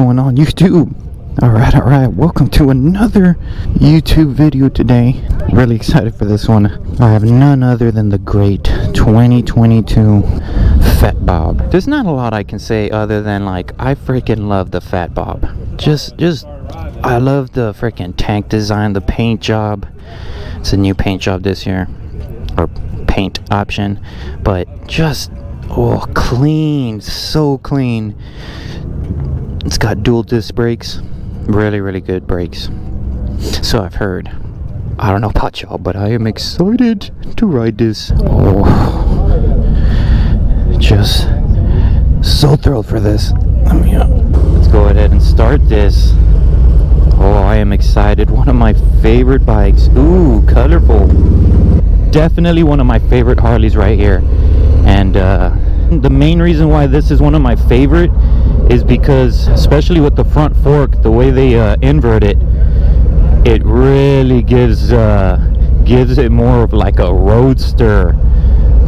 going on, YouTube? Alright, welcome to another YouTube video today. Really excited for this one. I have none other than the great 2022 Fat Bob. There's not a lot I can say other than, like, I freaking love the Fat Bob. I love the freaking tank design, the paint job. It's a new paint job this year, or paint option, but just, oh, clean, so clean. It's got dual disc brakes, really good brakes, so I've heard. I don't know about y'all, but I am excited to ride this. Oh, just so thrilled for this. Let's go ahead and start this. Oh, I am excited. One of my favorite bikes. Ooh, colorful. Definitely one of my favorite Harleys right here. And the main reason why this is one of my favorite is because, especially with the front fork, the way they invert it, it really gives it more of like a roadster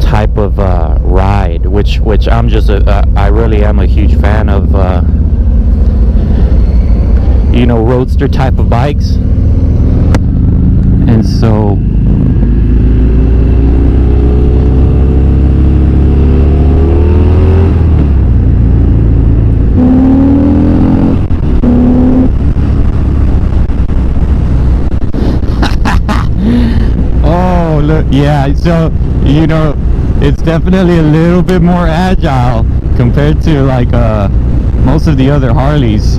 type of ride, which I'm just I really am a huge fan of, you know, roadster type of bikes. And so oh, look, yeah, so, you know, it's definitely a little bit more agile compared to, like, most of the other Harleys.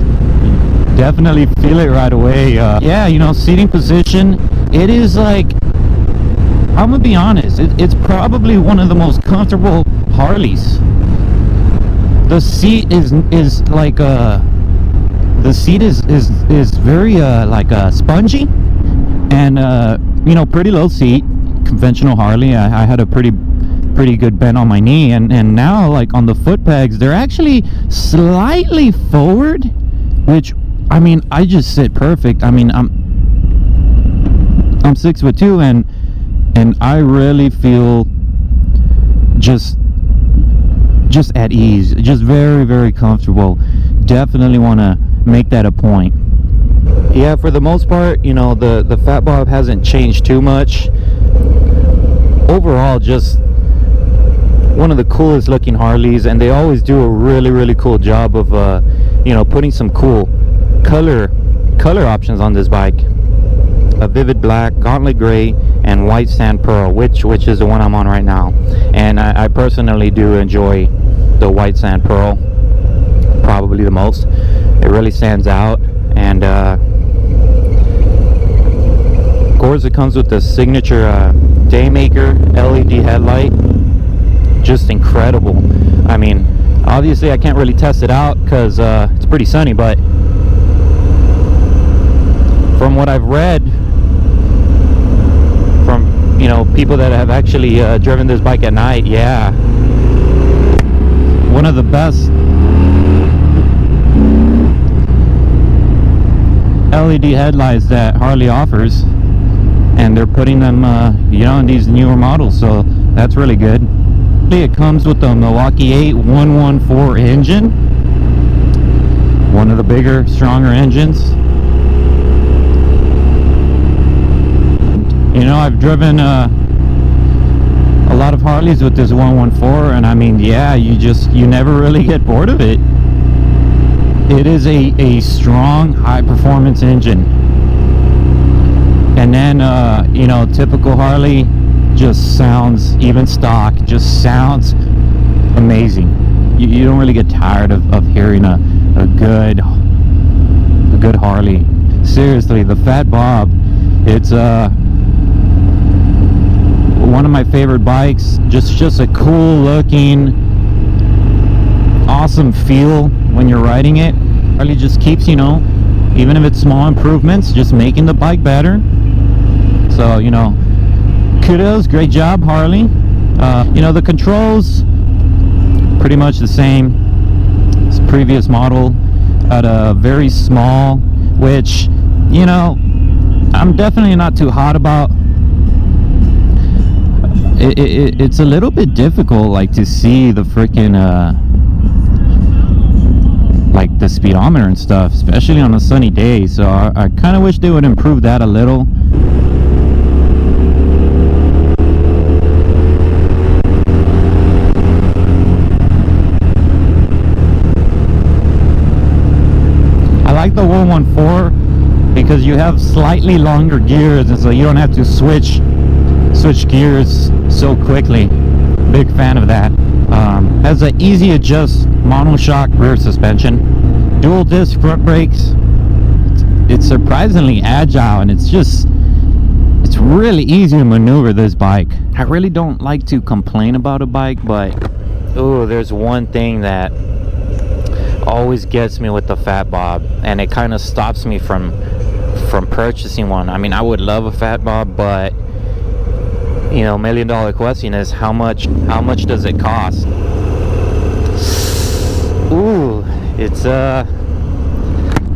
Definitely feel it right away. Yeah, you know, seating position, it is like, I'm gonna be honest, it's probably one of the most comfortable Harleys. The seat is like, the seat is very like spongy, and you know, pretty low seat. Conventional Harley, I had a pretty good bend on my knee, and now, like, on the foot pegs, they're actually slightly forward, which, I mean, I just sit perfect. I mean, I'm 6'2", and I really feel just at ease, just very comfortable. Definitely want to make that a point. Yeah, for the most part, you know, the Fat Bob hasn't changed too much. Overall, just one of the coolest looking Harleys, and they always do a really cool job of you know, putting some cool color options on this bike. A vivid black, gauntlet gray, and white sand pearl, which is the one I'm on right now. And I personally do enjoy the white sand pearl probably the most. It really stands out. And of course, it comes with the signature Daymaker LED headlight. Just incredible. I mean, obviously I can't really test it out because it's pretty sunny, but from what I've read from, you know, people that have actually driven this bike at night, yeah, one of the best LED headlights that Harley offers, and they're putting them you know, in these newer models, so that's really good. It comes with the Milwaukee 8114 engine, one of the bigger, stronger engines. You know, I've driven a lot of Harleys with this 114, and I mean, yeah, you never really get bored of it. It is a strong, high performance engine. And then you know, typical Harley just sounds, even stock, just sounds amazing. You don't really get tired of hearing a good Harley. Seriously, the Fat Bob, it's one of my favorite bikes. Just a cool looking, awesome feel when you're riding it. Harley just keeps, you know, even if it's small improvements, just making the bike better. So, you know, kudos, great job, Harley. You know, the controls pretty much the same as previous model, at a very small, which, you know, I'm definitely not too hot about. It's a little bit difficult, like, to see the freaking like the speedometer and stuff, especially on a sunny day. So I kind of wish they would improve that a little. I like the 114 because you have slightly longer gears, and so you don't have to switch gears so quickly. Big fan of that. Has an easy adjust monoshock rear suspension, dual disc front brakes. It's surprisingly agile, and it's really easy to maneuver this bike. I really don't like to complain about a bike, but there's one thing that always gets me with the Fat Bob, and it kind of stops me from purchasing one. I mean, I would love a Fat Bob, but you know, $1 million question is how much does it cost? Ooh, it's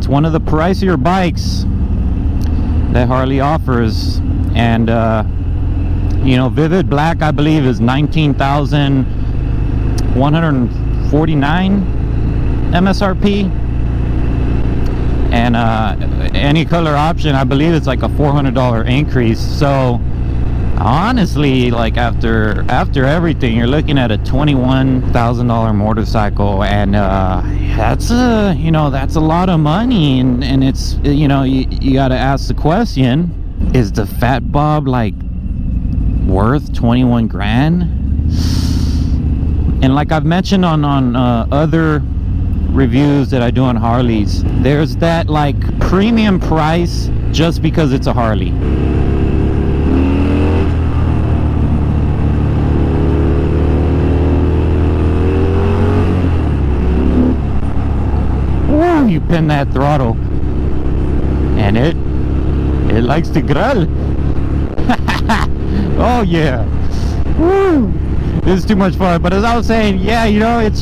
one of the pricier bikes that Harley offers, and you know, Vivid Black I believe is $19,149 MSRP, and any color option I believe it's like a $400 increase. So honestly, like after everything, you're looking at a $21,000 motorcycle, and that's a lot of money, and it's, you know, you got to ask the question, is the Fat Bob like worth 21 grand? And like I've mentioned on other reviews that I do on Harleys, there's that like premium price just because it's a Harley. You pin that throttle and it likes to grill. Oh yeah. Woo. This is too much fun. But as I was saying, yeah, you know, it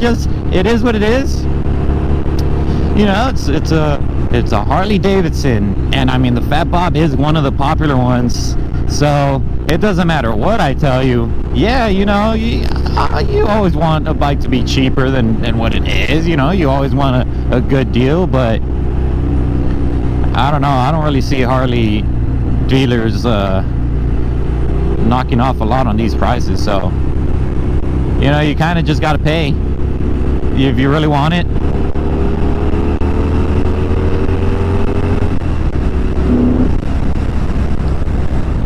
is what it is. You know, it's a Harley Davidson, and I mean the Fat Bob is one of the popular ones, so it doesn't matter what I tell you. Yeah, you know, you always want a bike to be cheaper than what it is. You know, you always want a good deal, but I don't know, I don't really see Harley dealers knocking off a lot on these prices. So, you know, you kind of just got to pay if you really want it.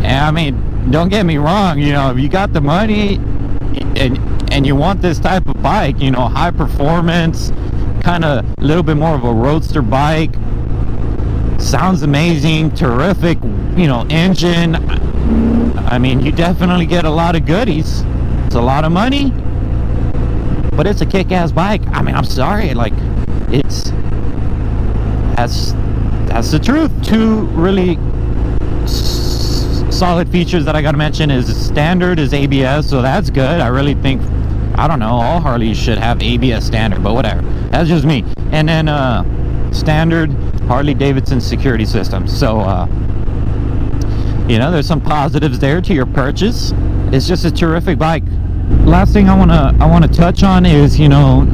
And I mean, don't get me wrong, you know, if you got the money and you want this type of bike, you know, high performance, kind of a little bit more of a roadster bike, sounds amazing, terrific, you know, engine, I mean, you definitely get a lot of goodies. It's a lot of money, but it's a kick-ass bike. I mean, I'm sorry, like, that's the truth. Two really solid features that I gotta mention is standard is ABS, so that's good. I really think, I don't know, all Harleys should have ABS standard, but whatever, that's just me. And then standard Harley Davidson security system. So you know, there's some positives there to your purchase. It's just a terrific bike. Last thing I wanna touch on is, you know,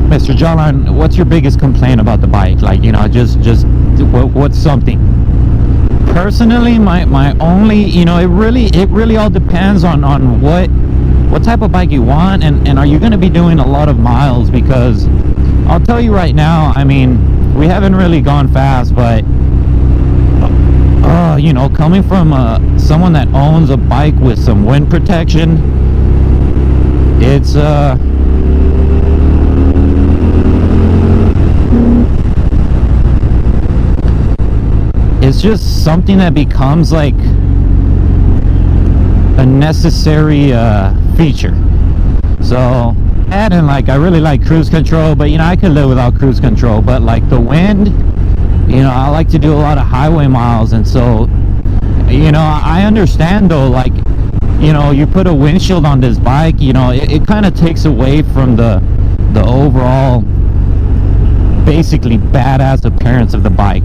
Mr. Jawline, what's your biggest complaint about the bike? Like, you know, just what's something? Personally, my only, you know, it really all depends on what type of bike you want, and are you going to be doing a lot of miles? Because I'll tell you right now, I mean, we haven't really gone fast, but you know, coming from someone that owns a bike with some wind protection, it's just something that becomes like a necessary feature. So, and like, I really like cruise control, but you know, I could live without cruise control. But like the wind, you know, I like to do a lot of highway miles, and so, you know, I understand though, like, you know, you put a windshield on this bike, you know, it kind of takes away from the overall basically badass appearance of the bike.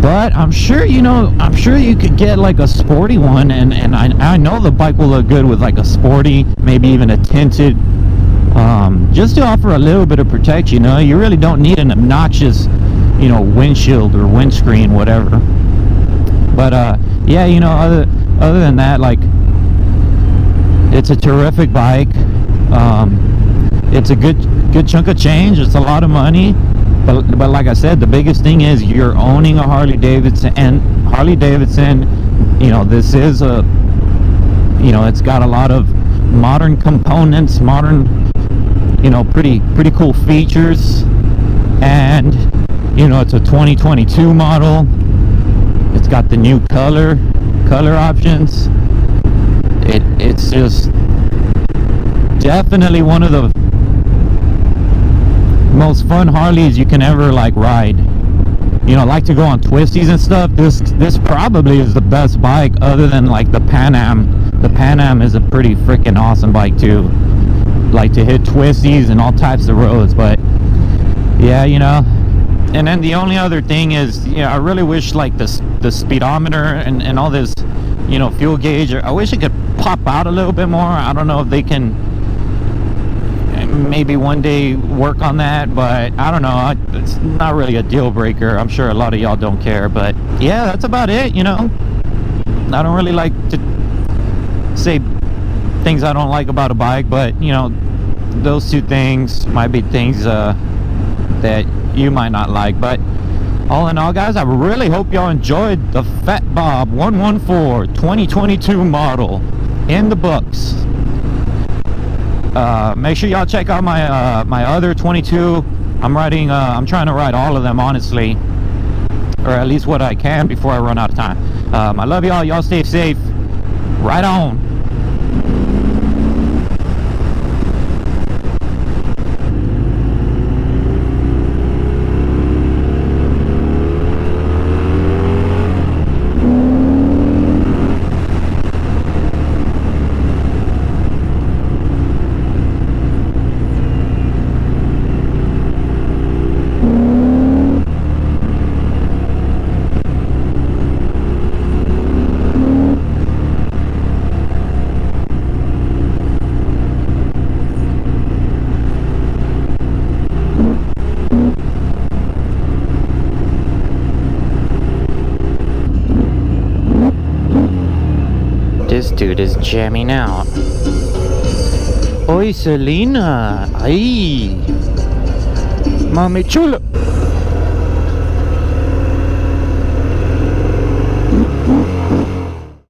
But I'm sure, you know, you could get like a sporty one, and I know the bike will look good with like a sporty, maybe even a tinted just to offer a little bit of protection. You really don't need an obnoxious, windshield or windscreen, whatever. But yeah, other than that, like, it's a terrific bike. It's a good chunk of change. It's a lot of money, but like I said, the biggest thing is you're owning a Harley Davidson, and Harley Davidson, this is it's got a lot of modern components, pretty cool features, and it's a 2022 model. It's got the new color options. It's just definitely one of the most fun Harleys you can ever ride. Like to go on twisties and stuff. This probably is the best bike, other than like the Pan Am. The Pan Am is a pretty freaking awesome bike too. Like to hit twisties and all types of roads. But yeah, and then the only other thing is, I really wish like the speedometer and all this, fuel gauge, I wish it could pop out a little bit more. I don't know if they can maybe one day work on that, but I don't know. It's not really a deal breaker. I'm sure a lot of y'all don't care, but yeah, that's about it. I don't really like to say things I don't like about a bike, but those two things might be things that you might not like. But all in all, guys, I really hope y'all enjoyed the Fat Bob 114 2022 model in the books. Make sure y'all check out my other 22. I'm trying to ride all of them, honestly, or at least what I can before I run out of time. I love y'all. Y'all stay safe. Right on. This dude is jamming out. Oi, Selena. Ay. Mami chula.